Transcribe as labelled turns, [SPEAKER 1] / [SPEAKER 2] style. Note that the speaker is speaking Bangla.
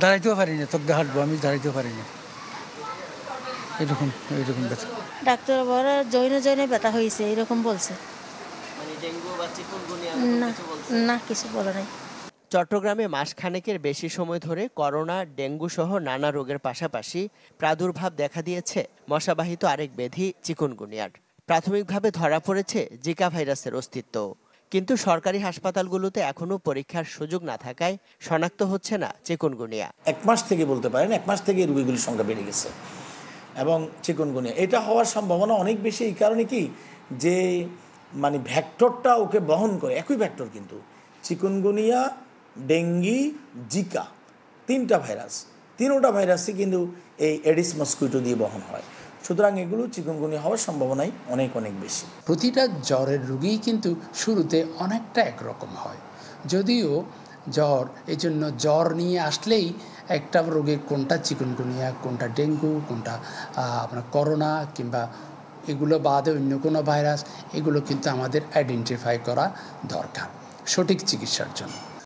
[SPEAKER 1] দাঁড়াইতেও পারি না, তবে হাঁটবো, আমি দাঁড়াইতেও পারি না, এরকম এরকম ব্যথা।
[SPEAKER 2] ডাক্তার বলে জৈনে জৈনে ব্যথা হয়েছে এরকম বলছে।
[SPEAKER 3] মানে ডেঙ্গু বা চিকুনগুনিয়া
[SPEAKER 2] না
[SPEAKER 3] কিছু বলছে?
[SPEAKER 2] না, কিছু বলে নাই।
[SPEAKER 3] চট্টগ্রামে মাসখানেকের বেশি সময় ধরে করোনা, ডেঙ্গু সহ নানা রোগের পাশাপাশি প্রাদুর্ভাব দেখা দিয়েছে মশাবাহিত আরেক ব্যাধি চিকুনগুনিয়ার। প্রাথমিকভাবে ধরা পড়েছে জিকা ভাইরাসের অস্তিত্ব, কিন্তু সরকারি হাসপাতালগুলোতে এখনও পরীক্ষার সুযোগ না থাকায় শনাক্ত হচ্ছে না চিকুনগুনিয়া।
[SPEAKER 4] 1 মাস থেকে বলতে পারেন, 1 মাস থেকে রোগীগুলির সংখ্যা বেড়ে গেছে। এবং চিকুনগুনিয়া এটা হওয়ার সম্ভাবনা অনেক বেশি, এই কারণে কি যে মানে ভ্যাক্টরটা ওকে বহন করে, একই ভ্যাক্টর কিন্তু চিকুনগুনিয়া, ডেঙ্গি, জিকা, 3টা ভাইরাস, 3টা ভাইরাসই কিন্তু এই এডিস মস্কুইটো দিয়ে বহন হয়। সুতরাং এগুলো চিকুনগুনিয়া হওয়ার সম্ভাবনাই অনেক অনেক বেশি।
[SPEAKER 5] প্রতিটা জ্বরের রোগী কিন্তু শুরুতে অনেকটা একরকম হয়, যদিও জ্বর এই জন্য জ্বর নিয়ে আসলেই একটা রোগের কোনটা চিকুনগুনিয়া, কোনটা ডেঙ্গু, কোনটা আপনার করোনা কিংবা এগুলো বাদে অন্য কোনো ভাইরাস, এগুলো কিন্তু আমাদের আইডেন্টিফাই করা দরকার সঠিক চিকিৎসার জন্য।